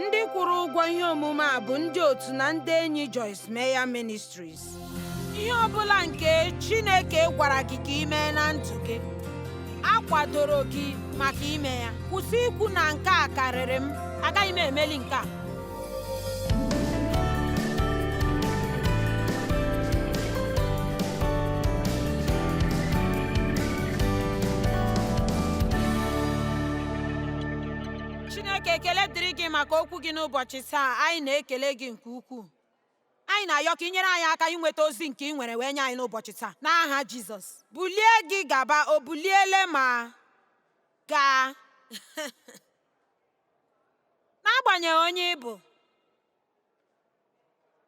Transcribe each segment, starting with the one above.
Ndị kwụrụ ụgwọ ihe omume a bụ ndị otu na ndị enyi Joyce Meyer Ministries. Ihe ọ bụla nke Chineke gwara gị ka ị mee na ndụ gị, a kwadoro gị maka ime ya. Kwụsị ikwu na nke a karịrị m, agaghị m emeli nke a. Chineke, ekele dịrị gị maka okwu gị n'ụbọchị taa. Anyị na-ekele gị nke ukwuu. Anyị na-ayọ ka ị nyere anyị aka inweta ozi nke ị nwere wee nye anyị n'ụbọchị taa, n'aha Jizọs. Bulie gị gaba, o buliele ma gaa. N'agbanyeghị onye ị bụ,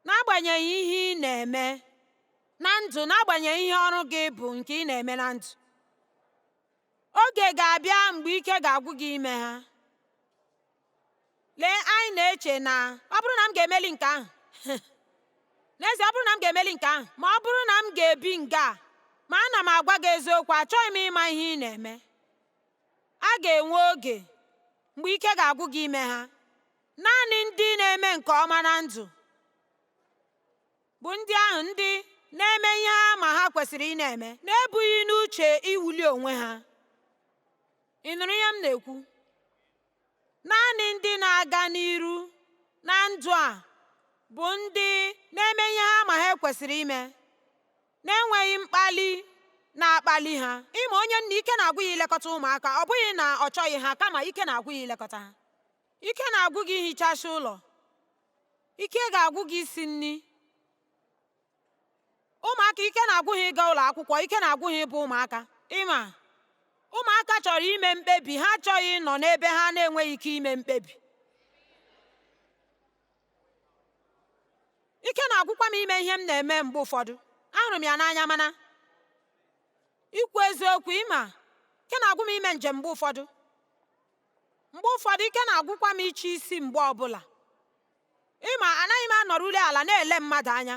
n'agbanyeghị ihe ị na-eme na ndụ, n'agbanyeghị ihe ọrụ gị bụ nke ị na-eme na ndụ, oge ga-abịa mgbe ike ga-agwụ gị ime ha. Lee, anyị na-eche na ọ bụrụ na m ga-emeli nke ahụ n'ezie, ọ bụrụ na m ga-emeli nke ahụ, ma ọ bụrụ na m ga-ebi nga a, ma ana m agwa gị eziokwu, achọghị m ịma ihe ị na-eme. A ga-enwe oge mgbe ike ga-agwụ gị ime ha. Naanị ndị na-eme nke ọma na ndụ bụ ndị ahụ ndị na-eme ihe ha ma ha kwesịrị ị na-eme, na-ebughị n'uche iwuli onwe ha. Ị nụrụ ihe m na-ekwu? Naanị ndị na-aga n'iru na ndụ a bụ ndị na-eme ihe ha ma ha kwesịrị ime, na-enweghị mkpali na-akpali ha. Ịma onye nna, ike na-agwụ ya ilekọta ụmụaka. Ọ bụghị na ọ chọghị ha, kama ike na-agwụ ya ilekọta ha. Ike na-agwụ gị ihichacha ụlọ. Ike ga-agwụ gị isi nri. Ụmụaka, ike na-agwụ ha ịga ụlọ akwụkwọ. Ike na-agwụ ha ịbụ ụmụaka. Ịma, ụmụaka chọrọ ime mkpebi, ha achọghị ịnọ n'ebe ha na-enweghị ike ime mkpebi. Ike na-agwụkwa m ime ihe m na-eme mgbe ụfọdụ. Ahụrụ m ya n'anya, mana ikwu eziokwu, ịma, ike na-agwụ m ime njem mgbe ụfọdụ. Mgbe ụfọdụ, ike na-agwụkwa m iche isi mgbe ọbụla. Ịma, anaghị m anọrụli ala na-ele mmadụ anya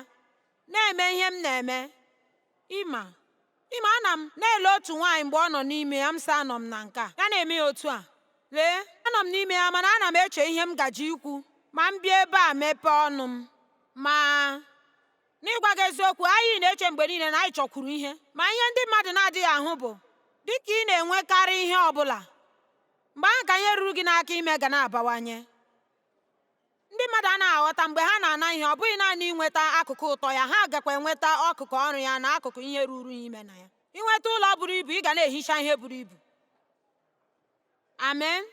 na-eme ihe m na-eme. Ịma, ana m na-ele otu nwaanyị mgbe ọ nọ n'ime ya, m sị anọ m na nke a, ya na-eme ya otu a. Lee, anọ m n'ime ya, mana ana m eche ihe m gaji ikwu ma m bịa ebe a mepee ọnụ m. Ma n'ịgwa gị eziokwu, anyị na-eche mgbe niile na anyị chọkwuru ihe, ma ihe ndị mmadụ na-adịghị ahụ bụ dịka ị na-enwekarị ihe ọbụla, mgbe ahụ ka ihe ruru gị n'aka ime ga na-abawanye. Ndị mmadụ anaghị aghọta mgbe ha na-ana ihe, ọ bụghị naanị inweta akụkụ ụtọ ya, ha gakwa enweta akụkụ ọrụ ya na akụkụ ihe ruru ya ime na ya. Inweta ụlọ buru ibu, ị ga na-ehicha ihe buru ibu. Amen.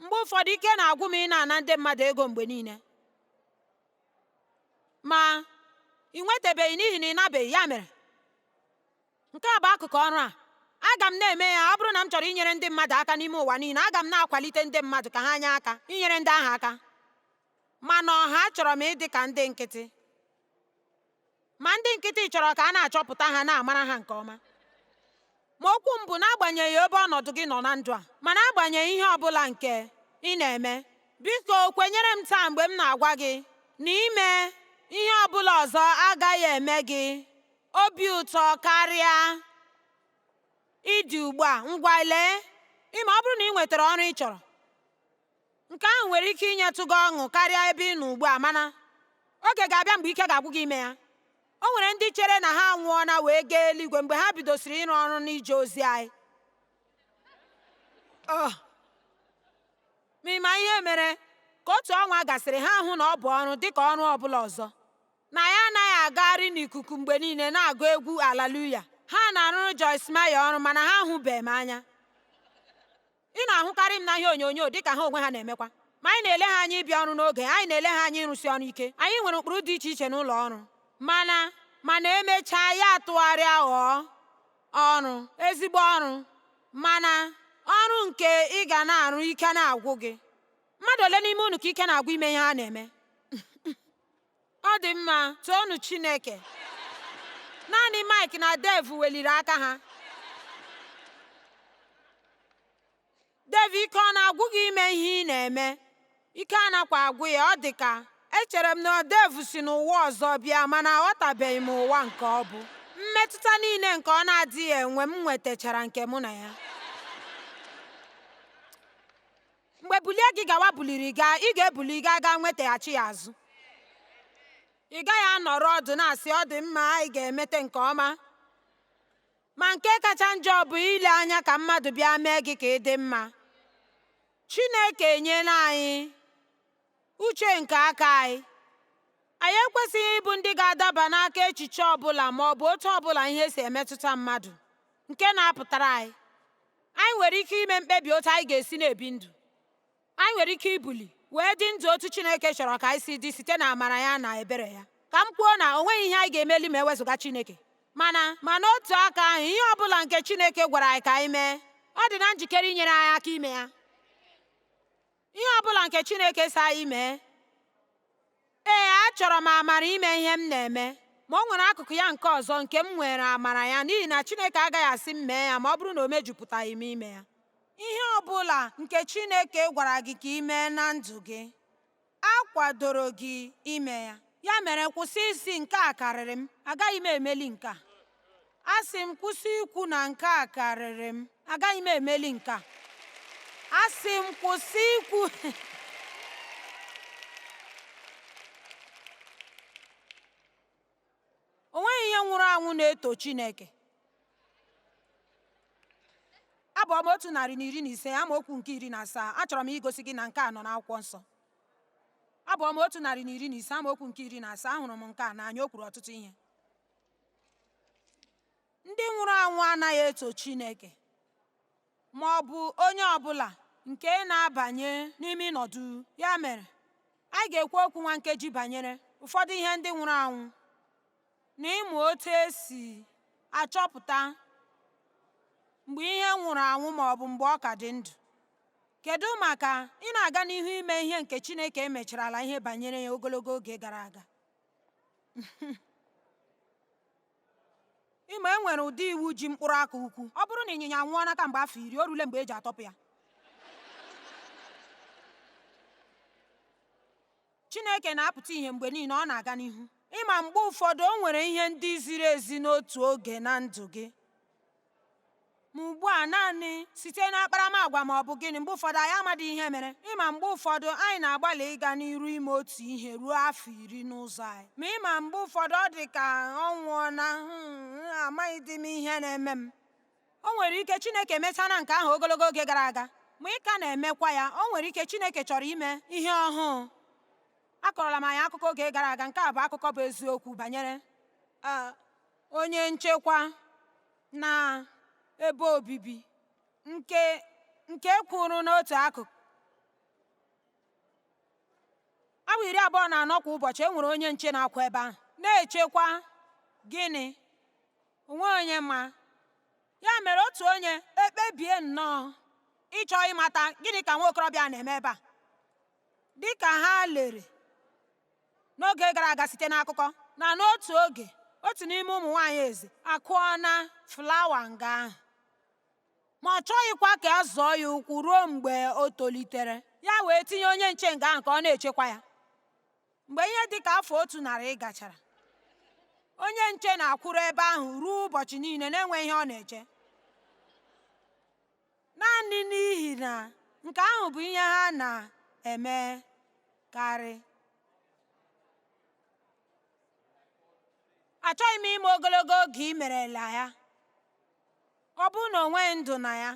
Mgbe ụfọdụ, ike na-agwụ m ị na-ana ndị mmadụ ego mgbe niile, ma ị nwetabeghị n'ihi na ị nabeghị. Ya mere, nke a bụ akụkụ ọrụ a. Aga m na-eme ya. Ọ bụrụ na m chọrọ inyere ndị mmadụ aka n'ime ụwa niile, aga m na-akwalite ndị mmadụ ka ha nye aka inyere ndị ahụ aka. Mana ọha achọrọ m ịdị ka ndị nkịtị, ma ndị nkịtị chọrọ ka a na-achọpụta ha, na-amara ha nke ọma. Ma okwu m bụ, n'agbanyeghị ebe ọnọdụ gị nọ na ndụ a, mana agbanyeghị ihe ọbụla nke ị na-eme, biko kwenyere m taa mgbe m na-agwa gị na ime ihe ọbụla ọzọ agaghị eme gị obi ụtọ karịa ịdị ugbu a. Ngwa lee, ịma, ọ bụrụ na ị nwetara ọrụ ị chọrọ, nke ahụ nwere ike inyetụ gị ọṅụ karịa ebe ị nọ ugbu a, mana oge ga-abịa mgbe ike ga-agwụ gị ime ya. O nwere ndị chere na ha nwụọna wee gaa eluigwe mgbe ha bidosiri ịrụ ọrụ n'ije ozi anyị. Ma ịma ihe mere, ka otu ọnwa gasịrị, ha hụ na ọ bụ ọrụ dị ka ọrụ ọbụla ọzọ, na ya anaghị agagharị n'ikuku mgbe niile na-agụ egwu haleluya. Ha na-arụrụ Joyce Meyer ọrụ, mana ha ahụbeghị m anya. Ị na-ahụkarị m na ihe onyonyo dị ka ha onwe ha na-emekwa, ma anyị na-ele ha anya ịbịa ọrụ n'oge, anyị na-ele ha anya ịrụsi ọrụ ike. Anyị nwere ụkpụrụ dị iche iche n'ụlọ ọrụ, mana emechaa ya atụgharịa ghọọ ọrụ, ezigbo ọrụ, mana ọrụ nke ị ga na-arụ ike na-agwụ gị. Mmadụ ole n'ime unu ka ike na-agwụ ime ihe ha na-eme? Ọ dị mma, toonu Chineke. Naanị Mike na Dave weliri aka ha. Dave, ike ọ na-agwụ gị ime ihe ị na-eme? Ike anakwa agwụ ya. Ọ dị ka echere m na Dave si n'ụwa ọzọ bịa, mana aghọtabeghị m ụwa nke ọ bụ. Mmetụta niile nke ọ na-adịghị enwe, m nwetachara nke mụ na ya. bulie gị gawa buliri gaa, ị ga-ebuli gaa nwetaghachi ya azụ. Ị gaghị anọrọ ọdụ na-asị ọ dị mma, anyị ga-emete nke ọma. Ma nke kacha njọ bụ ile anya ka mmadụ bịa mee gị ka ị dị mma. Chineke enyela anyị uche nke aka anyị. Anyị ekwesịghị ịbụ ndị ga-adaba n'aka echiche ọbụla ma ọ bụ otu ọbụla ihe si emetụta mmadụ, nke na-apụtara anyị nwere ike ime mkpebi otu anyị ga-esi na-ebi ndụ. Anyị nwere ike ibuli wee dị ndụ otu Chineke chọrọ ka anyị si dị site na amara ya na ebere ya. Ka m kwuo na o nweghị ihe anyị ga-emeli ma ewezụga Chineke. Mana n'otu aka ahụ, ihe ọbụla nke Chineke gwara anyị ka anyị mee, ọ dị na njikere inyere anyị aka ime ya. Ihe ọbụla nke Chineke si anyị mee, achọrọ m amara ime ihe m na-eme, ma o nwere akụkụ ya nke ọzọ nke m nwere amara ya, n'ihi na Chineke agaghị asị m mee ya ma ọ bụrụ na o mejupụtaghị m ime ya. Ihe ọbụla nke Chineke gwara gị ka ị mee na ndụ gị, a kwadoro gị ime ya. Ya mere, kwụsị isi nke a karịrị m, agaghị m emeli nke a. Asị m, kwụsị ikwu na nke a karịrị m, agaghị m emeli nke a. Asị m, kwụsị ikwu o nweghị ihe nwụrụ anwụ na-eto Chineke. Abụ ọma 115 amaokwu nke 17. Achọrọ m igosi gị na nke a nọ n'akwụkwọ nsọ. Abụ ọma 115 amaokwu nke 17. Ahụrụ m nke a n'anya, o kwuru ọtụtụ ihe. Ndị nwụrụ anwụ anaghị eto Chineke ma ọ bụ onye ọbụla nke na-abanye n'ime ịnọdụ. Ya mere, anyị ga-ekwu okwu nwa nkeji banyere ụfọdụ ihe ndị nwụrụ anwụ na ịmụ otu esi achọpụta mgbe ihe nwụrụ anwụ ma ọ bụ mgbe ọ ka dị ndụ. Kedu maka ị na-aga n'ihu ime ihe nke Chineke emecherala ihe banyere ya ogologo oge gara aga? Ịma, e nwere ụdị iwu ji mkpụrụ aka ukwu. Ọ bụrụ na ịnyịnya nwụọ n'aka mgbe afọ 10, o rule mgbe e ji atọpụ ya. Chineke na-apụta ihe mgbe niile, ọ na-aga n'ihu. Ịma, mgbe ụfọdụ o nwere ihe ndị ziri ezi n'otu oge na ndụ gị, ma ugbu a naanị site n'akparamagwa ma ọ bụ gịnị, mgbe ụfọdụ anyị amaghị ihe mere. Ịma, mgbe ụfọdụ anyị na-agbalị ịga n'iru ime otu ihe ruo afọ 10 n'ụzọ anyị. Ma ịma, mgbe ụfọdụ ọ dị ka ọ nwụọ na amaghị dị m ihe na-eme m. O nwere ike Chineke emechana nke ahụ ogologo oge gara aga, ma ị ka na-emekwa ya. O nwere ike Chineke chọrọ ime ihe ọhụụ. Akọrọla m anyị akụkọ oge gara aga. Nke a bụ akụkọ bụ eziokwu banyere onye nchekwa na ebe obibi nke kwuru n'otu akụkụ. Awa 24 kwa ụbọchị, e nwere onye nche na-akwa ebe ahụ na-echekwa gịnị? Onwe onye ma. Ya mere, otu onye ekpebie nnọọ ịchọ ịmata gịnị ka nwa okorobịa na-eme ebe a. Dịka ha lere n'oge gara aga site n'akụkọ, na n'otu oge otu n'ime ụmụ nwaanyị eze akụọ na flawa nga ahụ, ma ọ chọghịkwa ka a zọọ ya ụkwụ ruo mgbe o tolitere. Ya wee tinye onye nche nga ahụ ka ọ na-echekwa ya. Mgbe ihe dị ka afọ 100 gachara, onye nche na-akwụrụ ebe ahụ ruo ụbọchị niile na-enweghị ihe ọ na-eche, naanị n'ihi na nke ahụ bụ ihe ha na-emekarị. Achọghị m ime ogologo oge i merela ya. Ọ bụrụ na o nweghị ndụ na ya,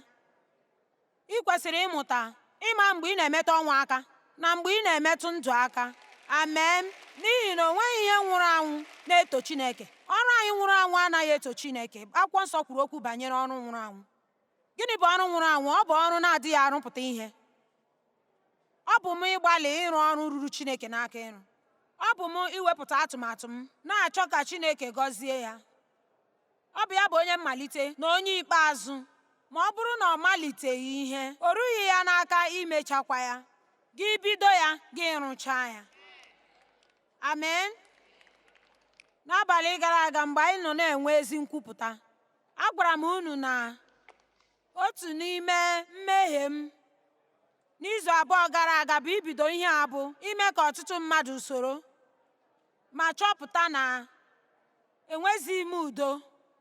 ị kwesịrị ịmụta ịma mgbe ị na-emetụ ọnwụ aka na mgbe ị na-emetụ ndụ aka. Amen. N'ihi na o nweghị ihe nwụrụ anwụ na-eto Chineke. Ọrụ anyị nwụrụ anwụ anaghị eto Chineke. Akwụkwọ nsọ kwuru okwu banyere ọrụ nwụrụ anwụ. Gịnị bụ ọrụ nwụrụ anwụ? Ọ bụ ọrụ na-adịghị arụpụta ihe. Ọ bụ m ịgbalị ịrụ ọrụ ruru Chineke n'aka ịrụ. Ọ bụ m iwepụta atụmatụ m na-achọ ka Chineke gọzie ya. Ọ bụ ya bụ onye mmalite na onye ikpeazụ. Ma ọ bụrụ na ọ maliteghị ihe, o rughị ya n'aka imechakwa ya. Gị bido ya, gị rụchaa ya. Amen. N'abalị gara aga, mgbe anyị nọ na-enwe ezi nkwupụta, agwara m unu na otu n'ime mmehie m n'izu abụọ gara aga bụ ibido ihe a bụ ime ka ọtụtụ mmadụ soro ma chọpụta na enwezighị m udo.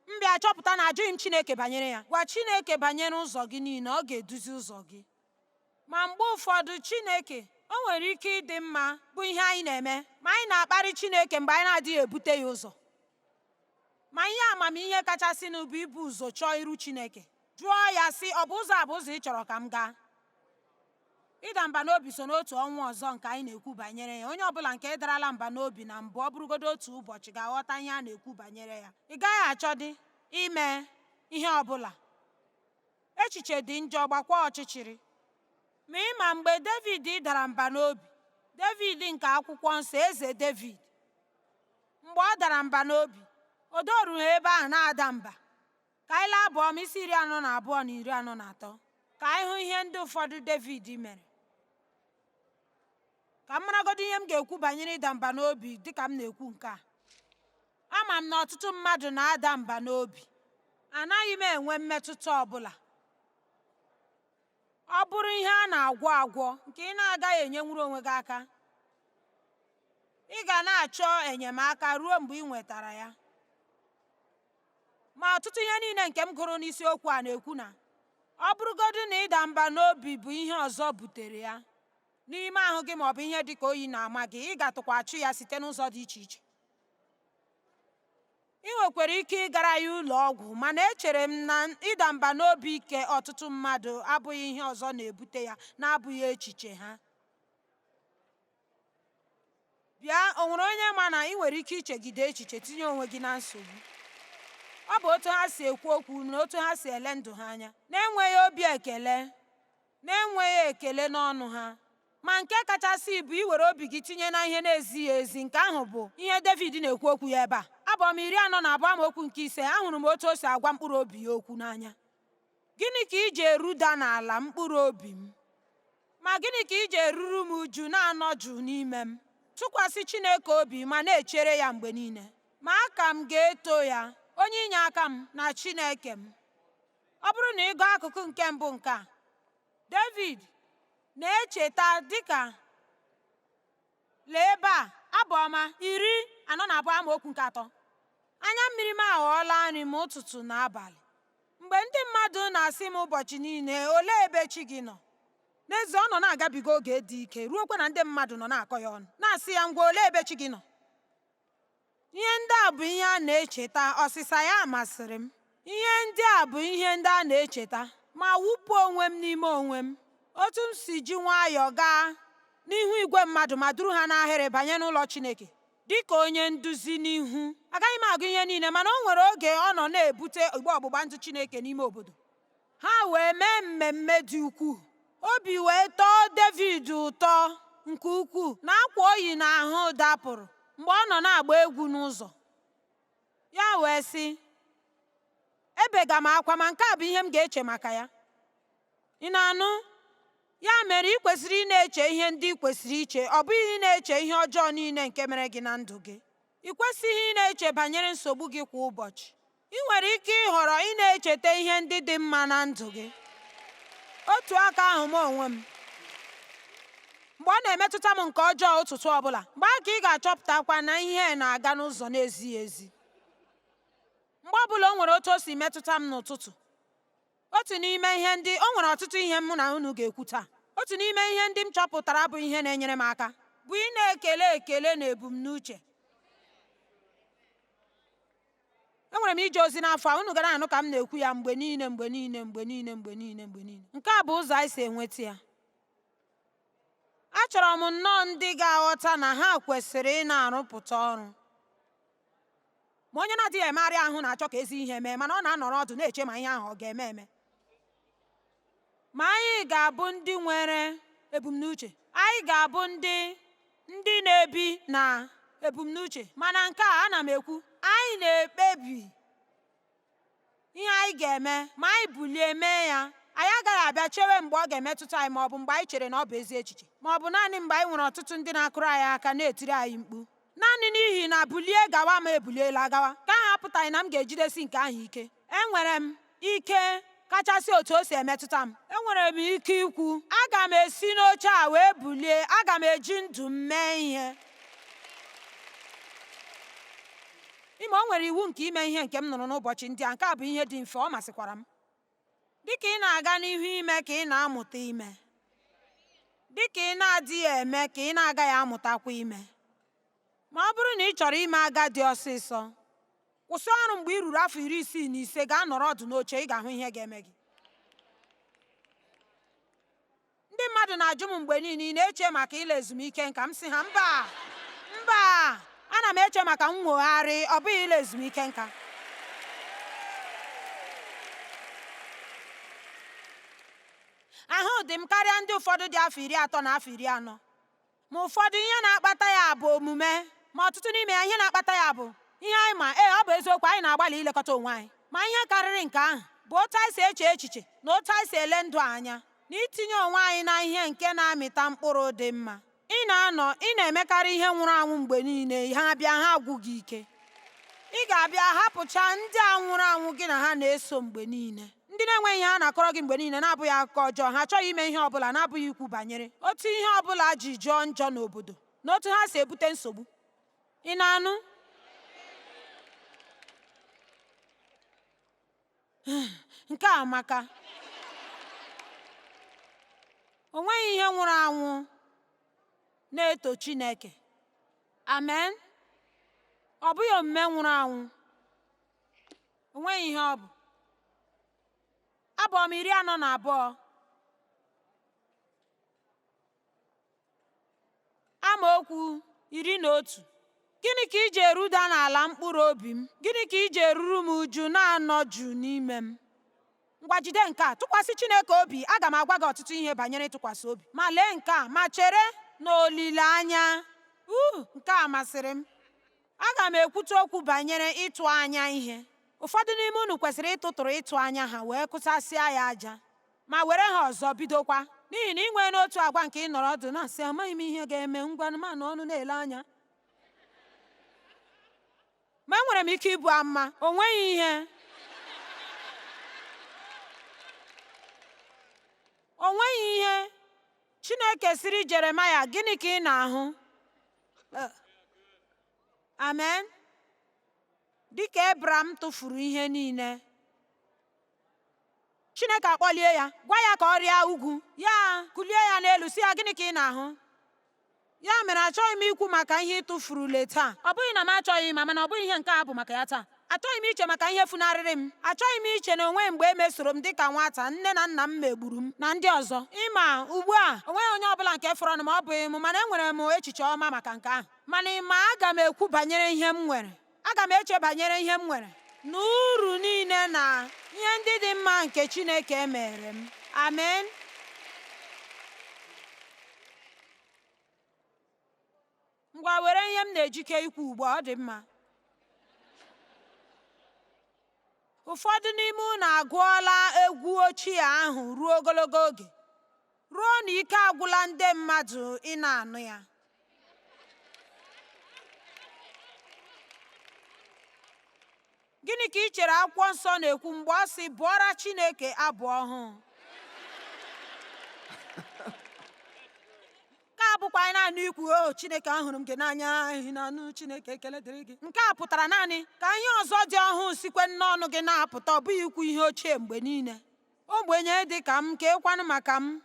M bịa chọpụta na ajụghị m Chineke banyere ya. Gwa Chineke banyere ụzọ gị niile, ọ ga-eduzi ụzọ gị. ma mgbe ụfọdụ Chineke o nwere ike ịdị mma bụ ihe anyị na-eme ma anyị na-akparị Chineke mgbe anyị na-adịghị ebute ya ụzọ. Ma ihe amamihe kachasịnụ bụ ibu ụzọ chọọ iru Chineke, jụọ ya sị, ọ bụ ụzọ a bụ ụzọ ị chọrọ ka m gaa? Ịda mba n'obi so n'otu ọnwụ ọzọ nke anyị na-ekwu banyere ya. Onye ọbụla nke darala mba n'obi na mbụ, ọ bụrụgodo otu ụbọchị, ga-aghọta ihe a na-ekwu banyere ya. Ị gaghị achọdị ime ihe ọbụla. Echiche dị njọ, gbakwa ọchịchịrị. Ma ịma mgbe David dara mba n'obi, David nke akwụkwọ nsọ, eze David, mgbe ọ dara mba n'obi, o doru ha ebe ahụ na-ada mba. Ka anyị lee Abụ 42 na 43 ka anyị hụ ihe ndị ụfọdụ David mere. Ka m maragodo ihe m ga-ekwu banyere ịda mba n'obi dịka m na-ekwu nke a. Ama m na ọtụtụ mmadụ na-ada mba n'obi. Anaghị m enwe mmetụta ọbụla. Ọ bụrụ ihe a na-agwọ agwọ nke ị na-agaghị enyenwuru onwe gị aka, ị ga na-achọ enyemaka ruo mgbe ị nwetara ya. Ma ọtụtụ ihe niile nke m gụrụ n'isiokwu a na-ekwu na ọ bụrụgodu na ịda mba n'obi bụ ihe ọzọ butere ya n'ime ahụ gị, maọbụ ihe dị ka oyi na-ama gị, ị ga-atụkwa achụ ya site n'ụzọ dị iche iche. Ị nwekwara ike ịgara ya ụlọ ọgwụ, mana echere m na ịda mba n'obi ike ọtụtụ mmadụ abụghị ihe ọzọ na-ebute ya na-abụghị echiche ha. Bịa, o nwere onye ma na ị nwere ike ichegide echiche tinye onwe gị na nsogbu? Ọ bụ otu ha si ekwu okwu na otu ha si ele ndụ ha anya, na-enweghị obi ekele, na-enweghị ekele n'ọnụ ha. Ma nke kachasị bụ iwere obi gị tinye na ihe na-ezighị ezi. Nke ahụ bụ ihe David na-ekwu okwu ya ebe a. Abụ 42 amaokwu nke 5, ahụrụ m otu o si agwa mkpụrụ obi ya okwu n'anya. Gịnị ka iji eruda n'ala mkpụrụ obi m? Ma gịnị ka iji eruru m uju na-anọ jụụ n'ime m? Tụkwasị Chineke obi ma na-echere ya mgbe niile. Ma aka m ga-eto ya, onye inye aka m na Chineke m. Ọ bụrụ na ị gụọ akụkụ nke mbụ nke a, David na-echeta dịka lee ebe a, Abụ 42 amaokwu nke 3. Anya mmiri m aghọọla nri m ụtụtụ na abalị. Mgbe ndị mmadụ na-asị m ụbọchị niile, olee ebe chi gị nọ? N'ezie, ọ nọ na-agabiga oge dị ike, ruokwa na ndị mmadụ nọ na-akọ ya ọnụ, na-asị ya, ngwa, olee ebe chi gị nọ? Ihe ndị a bụ ihe a na-echeta. Ọsịsa ya masịrị m. Ihe ndị a bụ ihe ndị a na-echeta ma wụpụ onwe m n'ime onwe m, otu m si ji nwayọọ gaa n'ihu igwe mmadụ ma duru ha n'ahịrị banye n'ụlọ Chineke dịka onye nduzi n'ihu. Agaghị m agụ ihe niile, mana o nwere oge ọ nọ na-ebute igbe ọgbụgba ndụ Chineke n'ime obodo. Ha wee mee mmemme dị ukwuu. Obi wee tọọ David ụtọ nke ukwuu na akwa oyi n'ahụ dapụrụ mgbe ọ nọ na-agba egwu n'ụzọ. Ya wee sị, ebega m akwa, ma nke a bụ ihe m ga-eche maka ya. Ị na-anụ? Ya mere, ị kwesịrị ị na-eche ihe ndị ị kwesịrị iche, ọ bụghị ị na-eche ihe ọjọọ niile nke mere gị na ndụ gị. Ị kwesịghị ị na-eche banyere nsogbu gị kwa ụbọchị. Ị nwere ike ịhọrọ ị na-echeta ihe ndị dị mma na ndụ gị. Otu aka ahụ m onwe m, mgbe ọ na-emetụta m nke ọjọọ ụtụtụ ọbụla, mgbe aka ị ga-achọpụtakwa na ihe na-aga n'ụzọ na-ezighị ezi. Mgbe ọbụla o nwere otu o si metụta m n'ụtụtụ, otu n'ime ihe ndị, o nwere ọtụtụ ihe mụ na unu ga-ekwu taa. Otu n'ime ihe ndị m chọpụtara bụ ihe na-enyere m aka bụ ị na-ekele ekele na ebumnuche. Enwere m ije ozi n'afọ a, unu gara anụ ka m na-ekwu ya mgbe niile mgbe niile mgbe niile mgbe niile mgbe niile. Nke a bụ ụzọ anyị si enweta ya. Achọrọ m nnọọ ndị ga-aghọta na ha kwesịrị ị na-arụpụta ọrụ. Ma onye na-adịghị emegharị ahụ na-achọ ka ezi ihe mee, mana ọ na-anọrọ ọdụ na-eche ma ihe ahụ ọ ga-eme eme. Ma anyị ga-abụ ndị nwere ebumnuche. Anyị ga-abụ ndị na-ebi na ebumnuche. Mana nke a, ana m ekwu, anyị na-ekpebi ihe anyị ga-eme ma anyị bulie mee ya. Anyị agaghị abịa chewe mgbe ọ ga-emetụta anyị, maọbụ mgbe anyị chere na ọ bụ ezi echiche, maọbụ naanị mgbe anyị nwere ọtụtụ ndị na-akụrụ anyị aka na-etiri anyị mkpu. Naanị n'ihi na bulie gawa ma ebuliela gawa, ka ahụ apụtaghị na m ga-ejidesi nke ahụ ike. Enwere m ike kachasị otu o si emetụta m. Enwere m ike ikwu, aga m esi n'oche a wee bulie, aga m eji ndụ m mee ihe. Ime o nwere iwu nke ime ihe nke m nụrụ n'ụbọchị ndị a. Nke a bụ ihe dị mfe, ọ masịkwara m. Dịka ị na-aga n'ihu ime ka ị na-amụta ime. dị ka ị na-adịghị eme ka ị na-agaghị amụtakwa ime. Ma ọ bụrụ na ị chọrọ ime agadi ọsịsọ, kwụsị ọrụ mgbe ị ruru afọ 65 gaa nọrọ ọdụ n'oche, ị ga-ahụ ihe ga-eme gị. Ndị mmadụ na-ajụ m mgbe niile, ị na-eche maka ịla ezumike nka? M sị ha mba, mba, ana m eche maka nnwogharị, ọ bụghị ịla ezumike nka. Ahụ dị m karịa ndị ụfọdụ dị afọ 30 na afọ 40. Ma ụfọdụ ihe na-akpata ya bụ omume, ma ọtụtụ n'ime ya ihe na-akpata ya bụ ihe anyị ma. Ọ bụ eziokwu, anyị na-agbalị ilekọta onwe anyị, ma ihe karịrị nke ahụ bụ otu anyị si eche echiche na otu anyị si ele ndụ anya, na itinye onwe anyị na ihe nke na-amịta mkpụrụ dị mma. Ị na-emekarị ihe nwụrụ anwụ mgbe niile, ha bịa ha agwụ gị ike. Ị ga-abịa hapụcha ndị a nwụrụ anwụ gị na ha na-eso mgbe niile, ndị na-enweghị ihe ha na-akọrọ gị mgbe niile na-abụghị akụkọ ọjọọ. Ha achọghị ime ihe ọbụla na-abụghị ikwu banyere otu ihe ọbụla ji jọọ njọ n'obodo na otu ha si ebute nsogbu. Ị na-anụ? Nke a amaka. O nweghị ihe nwụrụ anwụ na-eto Chineke. Amen. Ọ bụghị omume nwụrụ anwụ. O nweghị ihe ọ bụ. Abụ ọma 42 amaokwu 11. Gịnị ka iji eruda n'ala mkpụrụ obi m? Gịnị ka iji eruru m uju na-anọ jụụ n'ime m? Ngwa jide nke a, tụkwasị Chineke obi. Aga m agwa gị ọtụtụ ihe banyere ịtụkwasị obi, ma lee nke a, ma chere n'olileanya. Nke a masịrị m. Aga m ekwute okwu banyere ịtụ anya ihe. Ụfọdụ n'ime unu kwesịrị ịtụtụrụ ịtụ anya ha wee kụsasịa ya aja, ma were ha ọzọ bidokwa, n'ihi na ị nwee n'otu agwa nke ị nọrọ ọdụ na-asị amaghị m ihe ga-eme, ngwanụ m anọ ọnụ na-ele anya. Ma enwere m ike ibu ama, o nweghị ihe. O nweghị ihe. Chineke sịrị Jeremaya, gịnị ka ị na-ahụ? Amen. Dịka Ebram tụfuru ihe niile, Chineke akpọlie ya, gwa ya ka ọ rịa ugwu, ya kulie ya n'elu, si ya gịnị ka ị na-ahụ? Ya mere achọghị m ikwu maka ihe ị tụfurule taa. Ọ bụghị na m achọghị ịma, mana ọ bụghị ihe nke a bụ maka ya taa. Achọghị m iche maka ihe funarịrị m. Achọghị m iche na onwe mgbe e mesoro m dịka nwata, nne na nna m megburu m na ndị ọzọ. Ịma ugbu a o nweghị onye ọbụla nke fọrọ m, ọ bụghị m, mana enwere m echiche ọma maka nke ahụ. Mana ịma, aga m ekwu banyere ihe m nwere. Aga m eche banyere ihe m nwere na uru niile na ihe ndị dị mma nke Chineke mere m. Amen. Ngwa were ihe m na-ejike ikwu ugbu a, ọ dị mma. Ụfọdụ n'ime unu agụọla egwu ochie ahụ ruo ogologo oge, ruo na ike agwụla ndị mmadụ ị na-anụ ya. Gịnị ka ị chere akwụkwọ nsọ na-ekwu mgbe ọ sị bụọra Chineke abụ ọhụụ? Nke a bụkwa naanị ikwu o Chineke ahụrụ m gị n'anya, ehi na anụ Chineke ekele dịrị gị. Nke a pụtara naanị ka ihe ọzọ dị ọhụụ sikwe n'ọnụ gị na-apụta, ọ bụghị ikwu ihe ochie mgbe niile. Ogbenye dị ka m, ka ekwanụ maka m.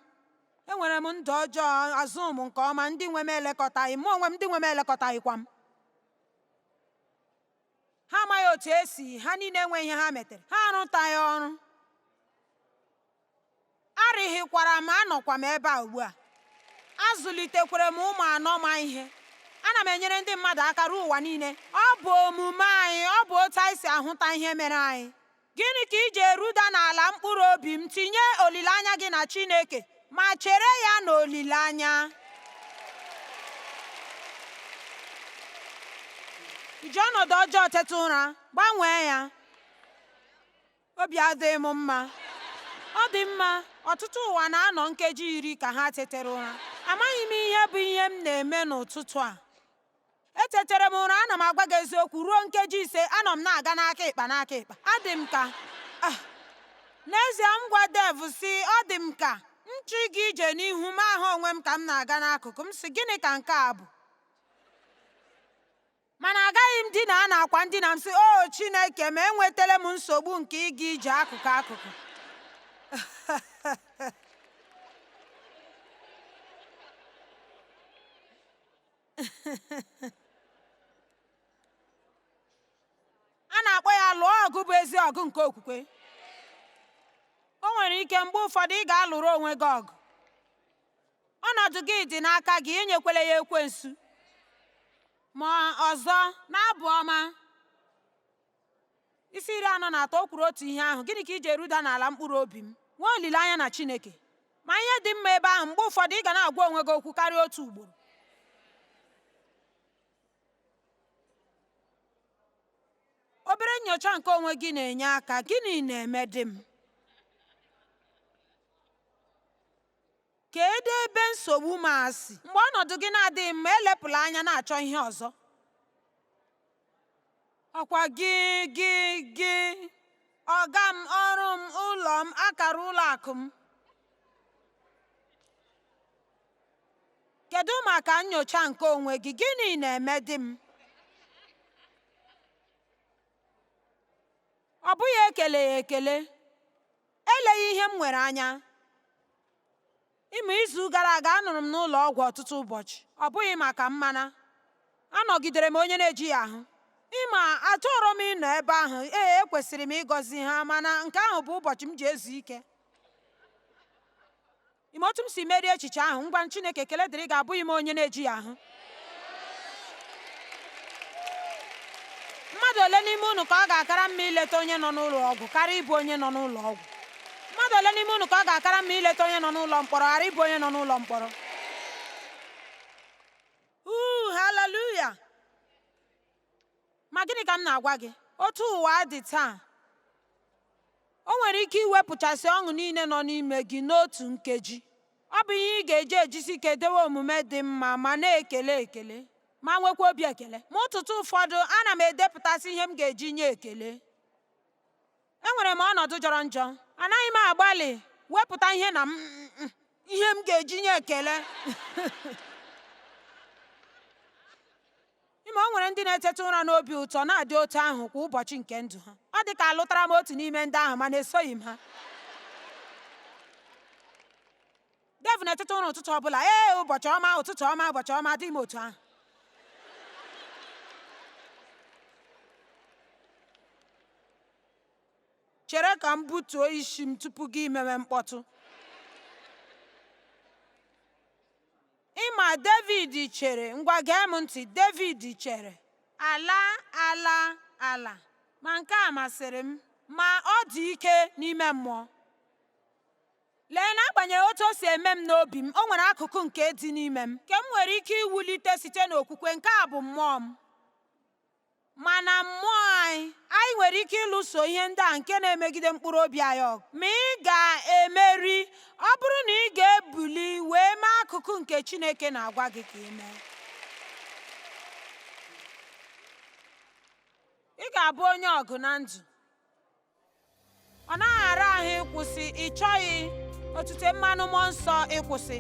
Enwere m ndụ ọjọọ, azụ m nke ọma, ndị nwe m elekọtaghị m, onwe m ndị nwe m elekọtaghịkwa m. Ha amaghị otu esi, ha niile enwe ihe ha metere, ha arụtaghị ọrụ. Arịghịkwara m, anọkwa m ebe a ugbu a. Azụlitekwere m ụmụ anọ ma ihe. Ana m enyere ndị mmadụ aka ruo ụwa niile. Ọ bụ omume anyị, ọ bụ otu anyị si ahụta ihe mere anyị. Gịnị ka iji eruda n'ala mkpụrụ obi m? Tinye olileanya gị na Chineke, ma chere ya n'olileanya. Iji ọnọdụ ọjọọ teta ụra, gbanwee ya. Obi adịghị m mma. Ọ dị mma, ọtụtụ ụwa na-anọ nkeji 10 ka ha tetere ụra. Amaghị m ihe bụ ihe m na-eme n'ụtụtụ a. Etetere m ụra, ana m agwa gị eziokwu, ruo nkeji 5 anọ m na-aga n'aka ịkpa n'aka ịkpa. Adị m ka n'ezie, m gwa Dev si ọ dị m ka nchụ ịga ije n'ihu m ahụ onwe m ka m na-aga n'akụkụ m, si gịnị ka nke a bụ? Mana agaghị m dina n'akwa ndina m, si o Chineke, ma enwetala m nsogbu nke ịga ije akụkụ akụkụ. a na-akpọ ya lụọ ọgụ bụ ezi ọgụ nke okwukwe. O nwere ike mgbe ụfọdụ ị ga-alụrụ onwe gị ọgụ. Ọnọdụ gị dị n'aka gị, inyekwele ya ekwensu. Ma ọzọ, n'abụ ọma isi 43 o kwuru otu ihe ahụ: gịnị ka iji eruda n'ala mkpụrụ obi m? Nwee olileanya na Chineke. Ma ihe dị mma ebe ahụ, mgbe ụfọdụ ị ga na-agwa onwe gị okwu karịa otu ugboro. Obere nnyocha nke onwe gị na-enye aka. Gịnị na-eme di m? Kedu ebe nsogbu m asị? Mgbe ọnọdụ gị na-adịghị mma, elepụla anya na-achọ ihe ọzọ. Ọkwa gị ọga m, ọrụ m, ụlọ m, akara ụlọ akụ m. Kedu maka nnyocha nke onwe gị? Gịnị na-eme di m? Ọ bụghị ekele ya ekele, eleghị ihe m nwere anya. Ime izu gara aga anụrụ m n'ụlọ ọgwụ ọtụtụ ụbọchị. Ọ bụghị maka mmana, anọgidere m onye na-eji ya ahụ. Ịma, achọrọ m ịnọ ebe ahụ. Ekwesịrị m ịgọzi ha, mana nke ahụ bụ ụbọchị m ji ezu ike. Ime otu m si merie echiche ahụ, ngwa Chineke ekele dịrị gị, abụghị m onye na-eji ya ahụ. Mmadụ ole n'ime unu ka ọ ga-akara mma ileta onye nọ n'ụlọ ọgwụ karịa ịbụ onye nọ n'ụlọ ọgwụ? Mmadụ ole n'ime unu ka ọ ga-akara mma ileta onye nọ n'ụlọ mkpọrọ ghara ịbụ onye nọ n'ụlọ mkpọrọ? Haleluya! Ma gịnị ka m na-agwa gị? Otu ụwa dị taa, o nwere ike iwepụchasị ọṅụ niile nọ n'ime gị n'otu nkeji. Ọ bụ ihe ị ga-eji ejisi ike dewe omume dị mma ma na-ekele ekele, ma nwekwa obi ekele. Ma ụtụtụ ụfọdụ ana m edepụtasị ihe m ga-eji nye ekele. Enwere m ọnọdụ jọrọ njọ, anaghị m agbalị wepụta ihe na ihe m ga-eji nye ekele. Ime o nwere ndị na-eteta ụra n'obi ụtọ na-adị otu ahụ kwa ụbọchị nke ndụ ha. Ọ dị ka alụtara m otu n'ime ndị ahụ, mana esoghị m ha. Dev na-eteta ụra ụtụtụ ọbụla. Ụbọchị ọma, ụtụtụ ọma, ụbọchị ọma. Dị m otu ahụ. Chere ka m butuo isi m tupu gị mewe mkpọtụ. Ịma, David chere, ngwa gee m ntị. David chere ala, ma nke a masịrị m, ma ọ dị ike n'ime mmụọ. Lee, n'agbanyeghị otu o si eme m n'obi m, o nwere akụkụ nke dị n'ime m nke m nwere ike iwulite site n'okwukwe. Nke a bụ mmụọ m. Mana mmụọ anyị nwere ike ịlụso ihe ndị a nke na-emegide mkpụrụ obi anyị ọgụ. Ma ị ga-emeri ọ bụrụ na ị ga-ebuli wee mee akụkụ nke Chineke na-agwa gị ka ị mee. Ị ga-abụ onye ọgụ na ndụ. Ọ naghị ara ahụ ịkwụsị. Ị chọghị otute mmanụ mmụọ nsọ ịkwụsị.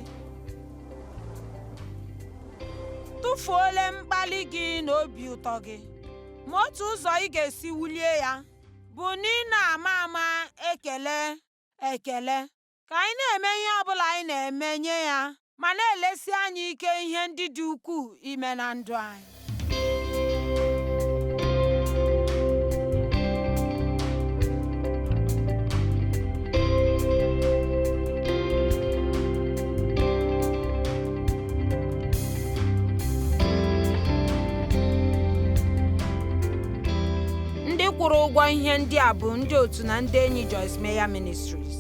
Tụfuole mkpali gị na obi ụtọ gị. Ma otu ụzọ ị ga-esi wulie ya bụ na ị na-ama ekele. Ka anyị na-eme ihe ọbụla anyị na-eme nye ya, ma na-elesi anya ike ihe ndị dị ukwuu ime na ndụ anyị. Ndị kwụrụ ụgwọ ihe ndị a bụ ndị otu na ndị enyi Joyce Meyer Ministries.